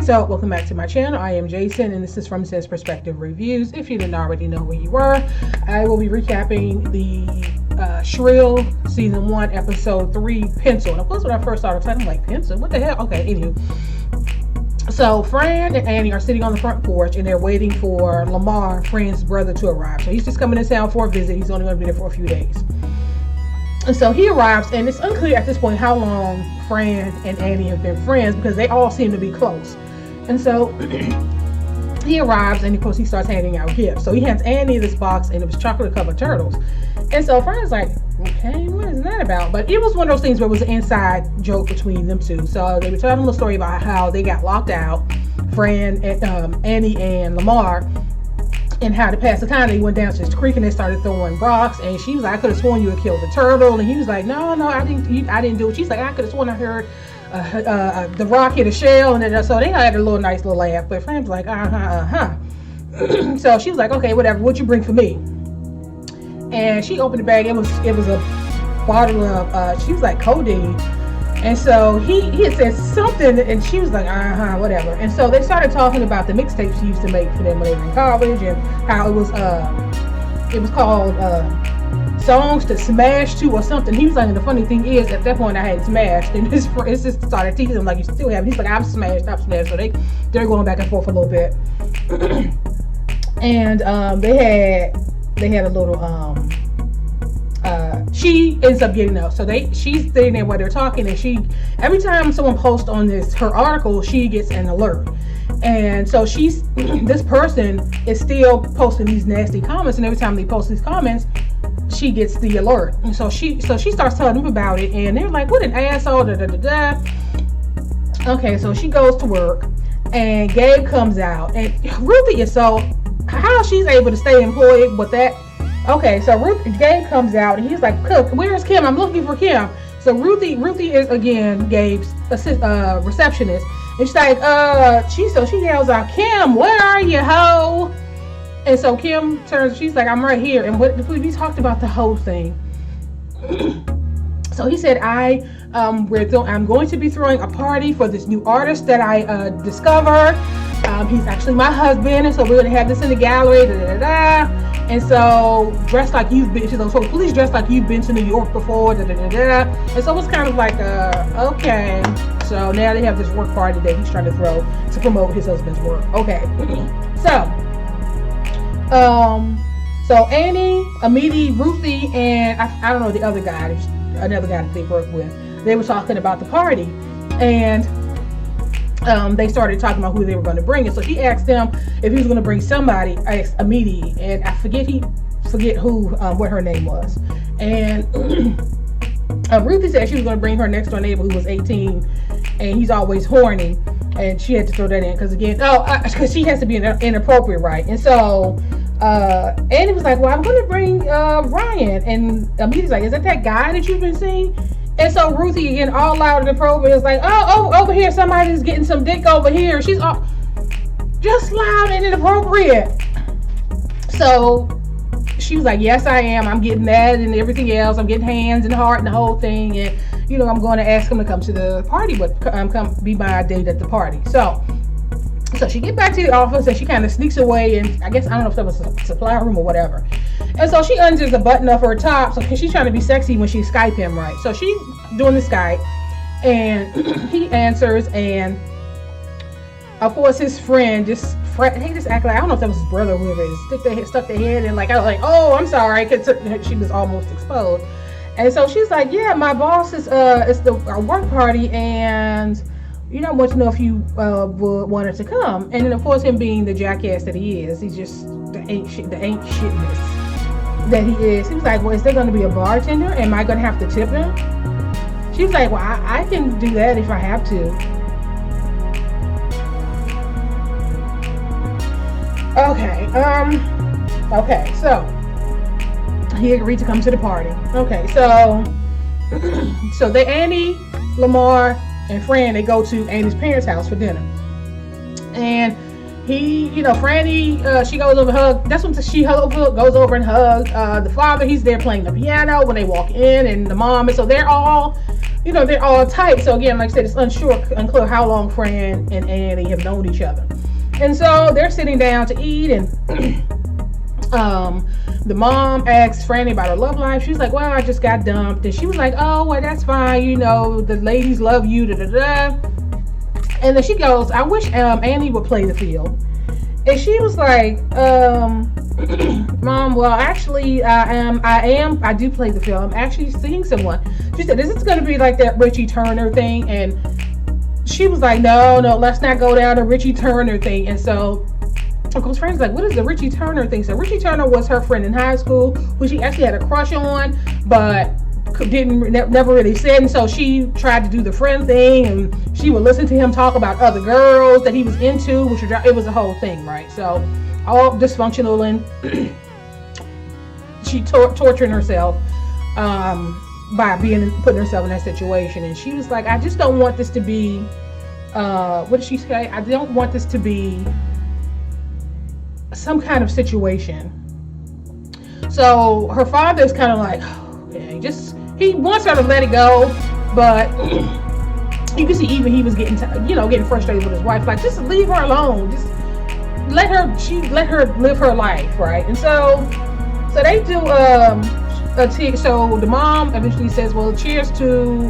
So welcome back to my channel. I am Jason and this is from Sinn's Perspective Reviews. If you didn't already know where you were, I will be recapping the Shrill season 1 episode 3 Pencil. And of course when I first saw the title I'm like, pencil? What the hell? Okay, anywho. So Fran and Annie are sitting on the front porch and they're waiting for Lamar, Fran's brother, to arrive. So he's just coming in town for a visit. He's only going to be there for a few days. And so he arrives, and it's unclear at this point how long Fran and Annie have been friends because they all seem to be close. And so he arrives, and of course he starts handing out gifts. So he hands Annie this box, and it was chocolate covered turtles. And so Fran's like, okay, what is that about? But it was one of those things where it was an inside joke between them two. So they were telling a story about how they got locked out, Fran, and, Annie and Lamar, and how to pass the time. They went down to the creek and they started throwing rocks, and she was like, I could have sworn you had killed the turtle, and he was like, no, I didn't do it. She's like, I could have sworn I heard the rock hit a shell, and then, so they had a nice little laugh. But Fran's like, so she was like, okay, whatever, what'd you bring for me? And she opened the bag. It was a bottle of she was like codeine. And so he had said something, and she was like, whatever. And so they started talking about the mixtapes she used to make for them when they were in college, and how it was called Songs to Smash To or something. He was like, and the funny thing is, at that point I had smashed, and his just started teasing him like, you still have. He's like, I'm smashed. So they're going back and forth a little bit. And they had a little she ends up getting up. So she's sitting there while they're talking, and every time someone posts on her article, she gets an alert. And so this person is still posting these nasty comments, and every time they post these comments, she gets the alert. And so she starts telling them about it, and they're like, what an asshole, da da da da. Okay, so she goes to work, and Gabe comes out, and Ruthie is so, how she's able to stay employed with that. Okay, so Gabe comes out, and he's like, where's Kim? I'm looking for Kim. So Ruthie is again Gabe's receptionist, and she's like, she yells out, Kim, where are you, ho? And so Kim turns, she's like, I'm right here. And we talked about the whole thing. So he said, I'm going to be throwing a party for this new artist that I discovered. He's actually my husband, and so we're gonna have this in the gallery, da da da. And so dressed like you've been, so please dress like you've been to New York before, da da da da. And so it was kind of like, okay. So now they have this work party that he's trying to throw to promote his husband's work. Okay. So Annie, Amity, Ruthie, and I don't know the other guy, another guy that they work with. They were talking about the party, and they started talking about who they were going to bring. And so she asked them if he was going to bring somebody. I asked Amity, and I forget who, what her name was. And Ruthie said she was going to bring her next door neighbor who was 18, and he's always horny. And she had to throw that in because because she has to be inappropriate, right? And so Annie was like, well, I'm going to bring Ryan. And Amita's like, is that guy that you've been seeing? And so Ruthie, again, all loud and appropriate, is like, oh, over here, somebody's getting some dick over here. She's all just loud and inappropriate. So she was like, yes, I am. I'm getting that and everything else. I'm getting hands and heart and the whole thing. And, I'm going to ask him to come to the party, but come be my date at the party. So she get back to the office, and she kind of sneaks away, and I guess, I don't know if that was a supply room or whatever. And so she undoes the button of her top, so she's trying to be sexy when she Skype him, right? So she's doing the Skype, and he answers, and of course his friend they just act like, I don't know if that was his brother or whoever, stuck their head in, like, I was like, oh, I'm sorry, because she was almost exposed. And so she's like, yeah, my boss is it's our work party, and I want to know if you would want her to come. And then of course, him being the jackass that he is, he's just the ain't shitness that he is. He was like, well, is there going to be a bartender? Am I going to have to tip him? She's like, well, I can do that if I have to. Okay, so he agreed to come to the party. Okay, so Annie, Lamar, and Fran, they go to Annie's parents' house for dinner. And he, Franny, she goes over and hug. That's when she goes over and hugs the father. He's there playing the piano when they walk in, and the mom. And so they're all, they're all tight. So again, like I said, it's unclear how long Fran and Annie have known each other. And so they're sitting down to eat, and the mom asks Franny about her love life. She's like, well, I just got dumped. And she was like, oh, well, that's fine. The ladies love you, da-da-da. And then she goes, I wish Annie would play the field. And she was like, Mom, well, actually, I do play the field. I'm actually seeing someone. She said, is this going to be like that Richie Turner thing? And she was like, no, let's not go down the Richie Turner thing. And so, of course, friends like, what is the Richie Turner thing? So Richie Turner was her friend in high school, who she actually had a crush on, but never really said. And so she tried to do the friend thing, and she would listen to him talk about other girls that he was into, it was a whole thing, right? So all dysfunctional, and she torturing herself by putting herself in that situation. And she was like, I just don't want this to be what did she say? I don't want this to be some kind of situation. So her father is kind of like, okay, he wants her to let it go, but you can see even he was getting frustrated with his wife. Like, just leave her alone. Just let her live her life, right? And so they do so the mom eventually says, well, cheers to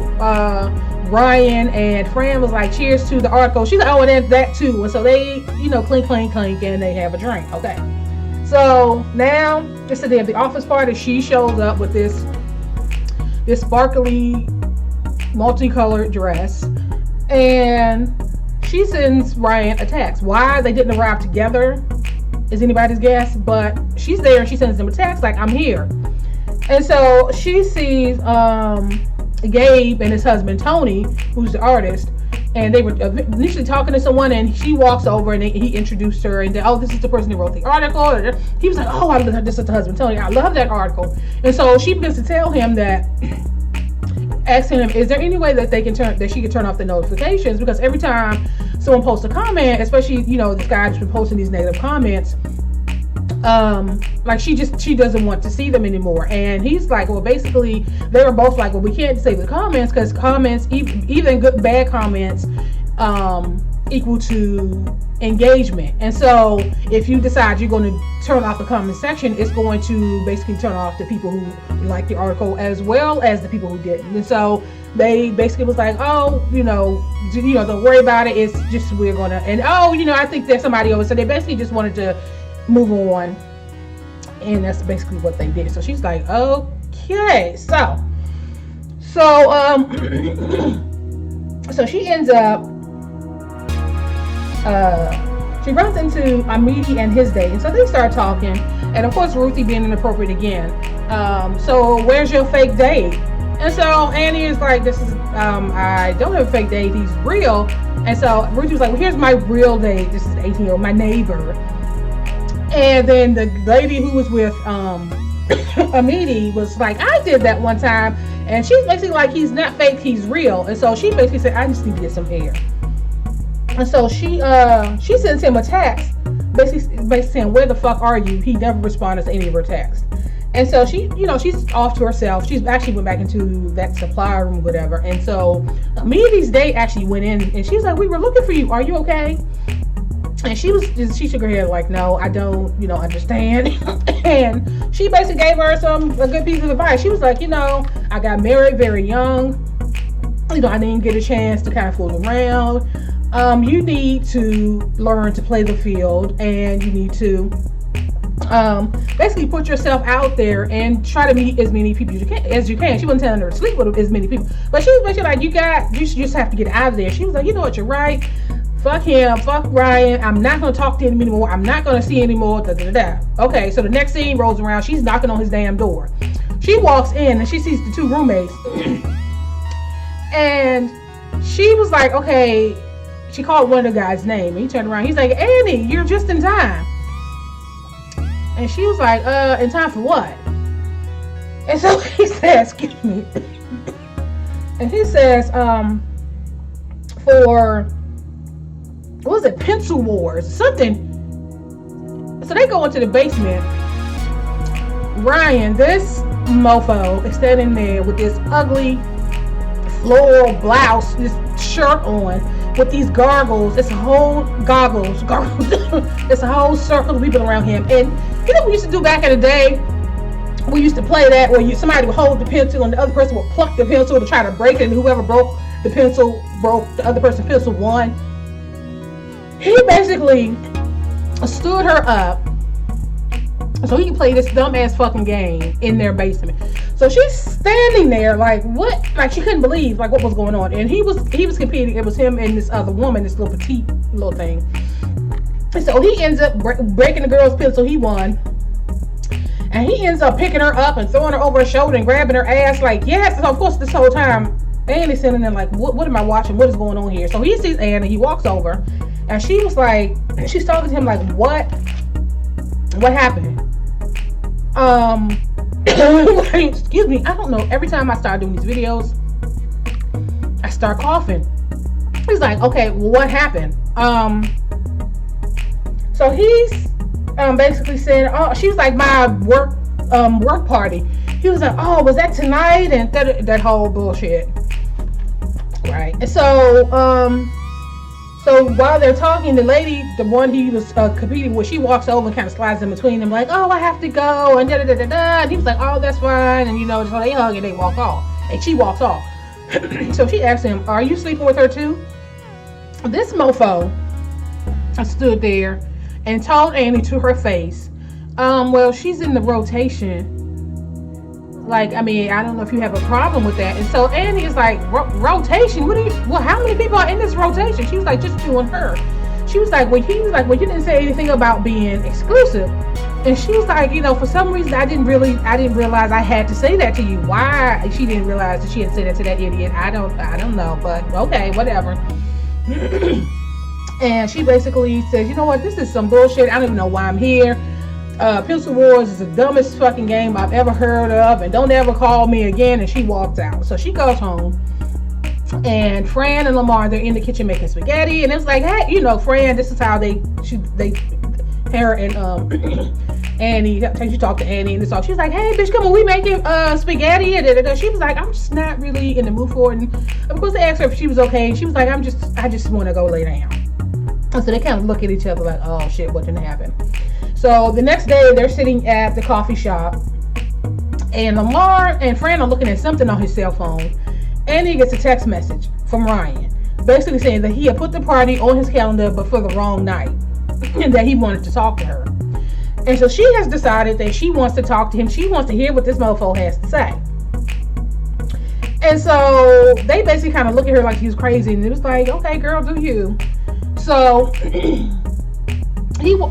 Ryan, and Fran was like, cheers to the article. She's like, oh, and that too. And so they, clink, clink, clink, and they have a drink. Okay. So now it's the day of the office party. She shows up with this sparkly, multicolored dress, and she sends Ryan a text. Why they didn't arrive together is anybody's guess, but she's there and she sends him a text like, I'm here. And so she sees Gabe and his husband Tony, who's the artist, and they were initially talking to someone, and she walks over and he introduced her, and this is the person who wrote the article. He was like, oh, this is the husband Tony, I love that article. And so she begins to tell him asking him, is there any way that she can turn off the notifications? Because every time someone posts a comment, especially this guy that's been posting these negative comments, like she doesn't want to see them anymore. And he's like, well, basically they were both like, well, we can't disable the comments, because comments, even good bad comments, equal to engagement. And so if you decide you're going to turn off the comment section, it's going to basically turn off the people who like the article as well as the people who didn't. And so they basically was like, oh, don't worry about it, it's just we're gonna, and I think there's somebody over. So they basically just wanted to move on, and that's basically what they did. So she's like, okay, so she ends up she runs into Amidi and his date, and so they start talking, and of course Ruthie being inappropriate again. So where's your fake date? And so Annie is like, this is I don't have a fake date, he's real. And so Ruthie was like, well, here's my real date, this is 18-year-old, my neighbor. And then the lady who was with Amidi was like, I did that one time. And she's basically like, he's not fake, he's real. And so she basically said, I just need to get some air. And so she sends him a text basically saying, where the fuck are you? He never responded to any of her texts. And so she, she's off to herself. She's actually went back into that supply room, whatever. And so Amidi's date actually went in, and she's like, we were looking for you. Are you okay? And she shook her head like, no, I don't, understand. And she basically gave her a good piece of advice. She was like, I got married very young. I didn't get a chance to kind of fool around. You need to learn to play the field, and you need to basically put yourself out there and try to meet as many people as you can. She wasn't telling her to sleep with as many people, but she was basically like, you just have to get out of there. She was like, you know what, you're right. Fuck him, fuck Ryan, I'm not going to talk to him anymore, I'm not going to see anymore, Okay, so the next scene rolls around, she's knocking on his damn door. She walks in and she sees the two roommates. And she was like, okay, she called one of the guys' name, and he turned around, he's like, Annie, you're just in time. And she was like, in time for what? And so he says, excuse me. And he says, for, what was it, Pencil Wars, something. So they go into the basement. Ryan, this mofo, is standing there with this ugly floral blouse, this shirt on with these gargles. It's a whole goggles. It's a whole circle of people around him. And you know what we used to do back in the day? We used to play that where somebody would hold the pencil and the other person would pluck the pencil to try to break it, and whoever broke the pencil broke the other person's pencil won. He basically stood her up so he can play this dumbass fucking game in their basement. So she's standing there like, what? Like, she couldn't believe like what was going on. And he was competing. It was him and this other woman, this little petite little thing. And so he ends up breaking the girl's pencil. He won. And he ends up picking her up and throwing her over her shoulder and grabbing her ass like, yes. So of course this whole time Annie's sitting there like, what am I watching? What is going on here? So he sees Annie. He walks over, and she was like, she's talking to him like, what happened? Excuse me, I don't know. Every time I start doing these videos, I start coughing. He's like, okay, well, what happened? So he's basically saying, oh, she was like, my work party. He was like, oh, was that tonight? And that whole bullshit. Right. And so while they're talking, the lady, the one he was competing with, she walks over and kind of slides in between them, like, oh, I have to go, and and he was like, oh, that's fine, and so they hug and they walk off, and she walks off. So she asked him, are you sleeping with her too? This mofo stood there and told Annie to her face, well, she's in the rotation. Like, I mean, I don't know if you have a problem with that. And so Annie is like, rotation? How many people are in this rotation? She was like, just you and her. She was like, well, you didn't say anything about being exclusive. And she was like, for some reason, I didn't realize I had to say that to you. Why she didn't realize that she had to say that to that idiot, I don't know, but okay, whatever. And she basically says, you know what, this is some bullshit. I don't even know why I'm here. Pencil Wars is the dumbest fucking game I've ever heard of, and don't ever call me again. And she walked out. So she goes home, and Fran and Lamar, they're in the kitchen making spaghetti, and it's like, hey, Fran, this is how her and Annie, she talked to Annie and this all. She's like, hey bitch, come on, we making spaghetti, and she was like, I'm just not really in the mood for it. And of course they asked her if she was okay. She was like, I just want to go lay down. And so they kind of look at each other like, oh shit, what didn't happen? So the next day, they're sitting at the coffee shop, and Lamar and Fran are looking at something on his cell phone, and he gets a text message from Ryan, basically saying that he had put the party on his calendar, but for the wrong night, and that he wanted to talk to her. And so she has decided that she wants to talk to him. She wants to hear what this mofo has to say. And so they basically kind of look at her like she's crazy, and it was like, okay, girl, do you. So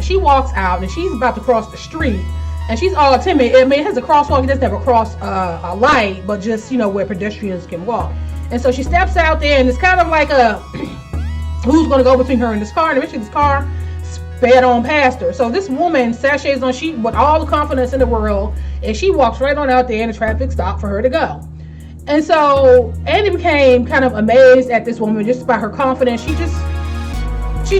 she walks out, and she's about to cross the street, and she's all timid. I mean, it has a crosswalk. It doesn't have a a light, but just where pedestrians can walk. And so she steps out there, and it's kind of like who's going to go between her and this car? And eventually this car sped on past her. So this woman sashays on with all the confidence in the world, and she walks right on out there, and the traffic stopped for her to go. And so Annie became kind of amazed at this woman just by her confidence. She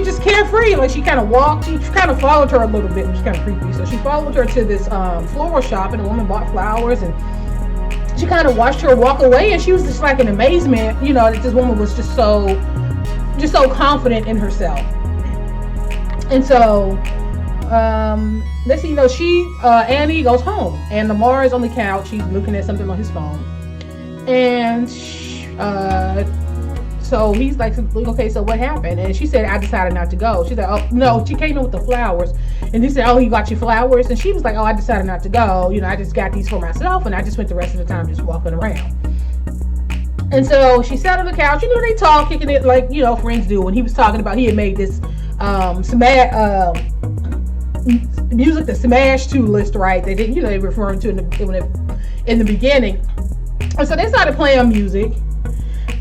just carefree, like she kind of walked, she kind of followed her a little bit, which is kind of creepy. So she followed her to this floral shop, and the woman bought flowers, and she kind of watched her walk away, and she was just like in amazement, that this woman was just so confident in herself. And so, next thing you know, Annie goes home, and Lamar is on the couch, he's looking at something on his phone, and so he's like, okay, so what happened? And she said, I decided not to go. She said, oh, no, she came in with the flowers. And he said, oh, you got your flowers? And she was like, oh, I decided not to go. I just got these for myself, and I just spent the rest of the time just walking around. And so she sat on the couch. They talk, kicking it like, friends do. And he was talking about, he had made this music, the Smash 2 list, right? They didn't, they were referring to in the beginning. And so they started playing music.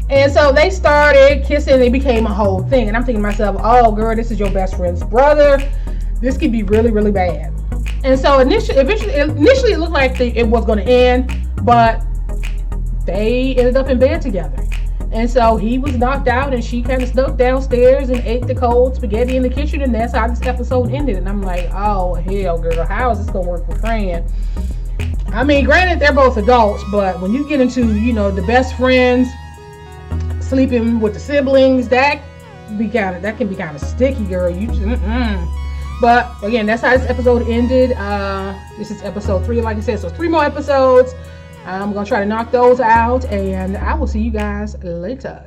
And so they started kissing. They became a whole thing. And I'm thinking to myself, oh, girl, this is your best friend's brother. This could be really, really bad. And so initially it looked like it was going to end. But they ended up in bed together. And so he was knocked out, and she kind of snuck downstairs and ate the cold spaghetti in the kitchen. And that's how this episode ended. And I'm like, oh, hell, girl, how is this going to work for Fran? I mean, granted, they're both adults. But when you get into, the best friends sleeping with the siblings, that can be kind of sticky, girl. You just, But again, that's how this episode ended. This is episode 3, like I said, so 3 more episodes. I'm gonna try to knock those out, and I will see you guys later.